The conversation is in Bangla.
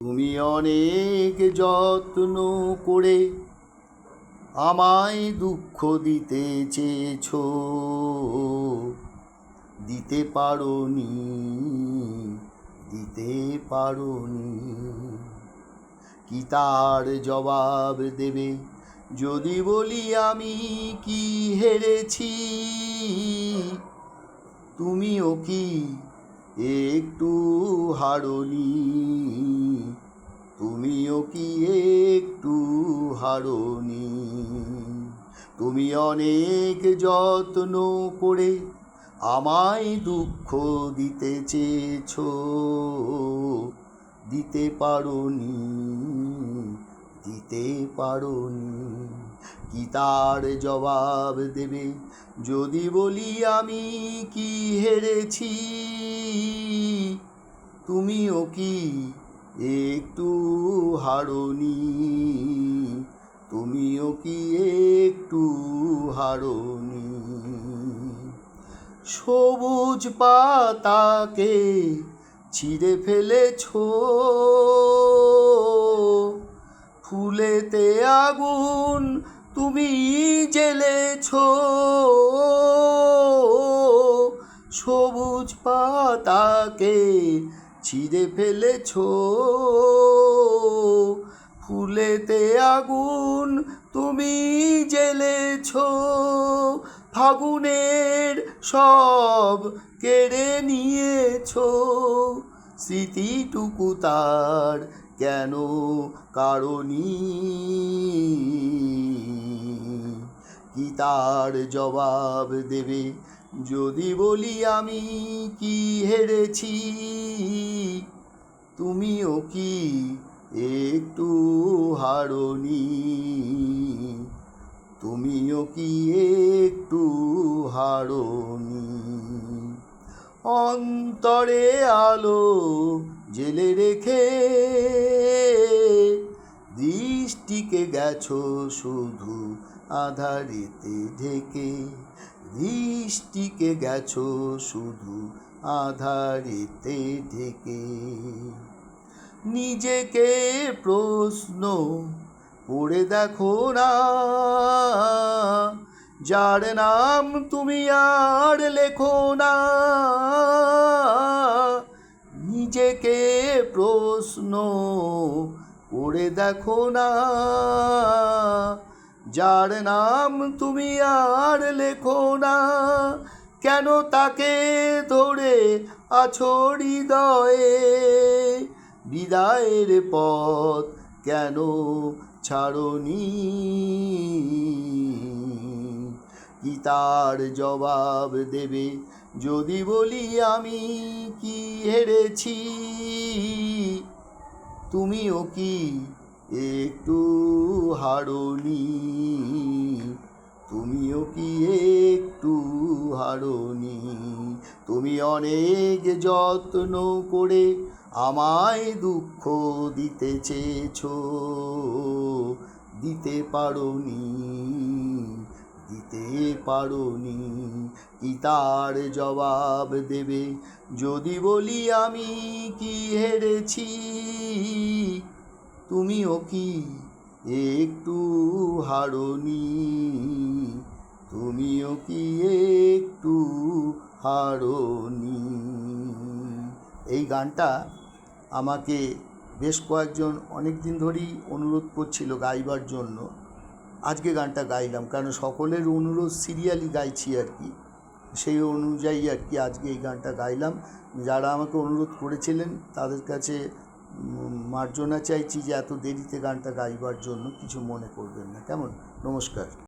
তুমি অনেক যত্ন করে আমায় দুঃখ দিতে চেয়েছো, দিতে পারোনি, দিতে পারোনি। কি তার জবাব দেবে যদি বলি আমি কি হেরেছি? তুমিও কি একটু হারোনি? তুমিও কি একটু হারোনি? তুমি অনেক যত্ন করে আমায় দুঃখ দিতে চেয়েছো, দিতে পারোনি, দিতে পারোনি। কি তার জবাব দেবে যদি বলি আমি কি হেরেছি? তুমিও কি একটু হারোনি? তুমিও কি একটু হারোনি? সবুজ পাতাকে ছিঁড়ে ফেলেছো, ফুলেতে আগুন তুমি জ্বেলেছো। সবুজ পাতাকে ছিঁড়ে ফেলেছো, ফুলেতে আগুন তুমি জ্বেলেছো। ফাগুনের সব কেড়ে নিয়েছো, স্মৃতিটুকু তার কেন কারণী? কি তার জবাব দেবে যদি বলি আমি কি হেরেছি? তুমিও কি একটু হারোনি? তুমিও কি একটু হারোনি? অন্তরে আলো জেলে রেখে দৃষ্টিকে গেছো শুধু আঁধারেতে ঢেকে। দৃষ্টিকে গেছো শুধু আঁধারেতে ঢেকে। নিজেকে প্রশ্ন করে দেখো না, যার নাম তুমি আর লেখো না। নিজেকে প্রশ্ন করে দেখো না, যার নাম তুমি আর লেখো না। কেন তাকে ধরে আছো হৃদয়ে? বিদায়ের পথ কেন ছাড়োনি? কি তার জবাব দেবে যদি বলি আমি কি হেরেছি? তুমিও কি একটু হারোনি? তুমিও কি একটু হারোনি? তুমি অনেক যত্ন করে আমায় দুঃখ দিতে চেয়েছো, দিতে পারোনি, দিতে পারোনি। কি তার জবাব দেবে যদি বলি আমি কি হেরেছি? তুমিও কি একটু হারোনি? তুমিও কি একটু হারোনি? এই গানটা আমাকে বেশ কয়েকজন অনেক দিন ধরেই অনুরোধ করছিল গাইবার জন্য। আজকে গানটা গাইলাম, কারণ সকলের অনুরোধ সিরিয়ালি গাইছি আর কি, সেই অনুযায়ী আর কি আজকে এই গানটা গাইলাম। যারা আমাকে অনুরোধ করেছিলেন তাদের কাছে মার্জনা চাইছি যে এত দেরিতে গানটা গাইবার জন্য। কিছু মনে করবেন না, কেমন? নমস্কার।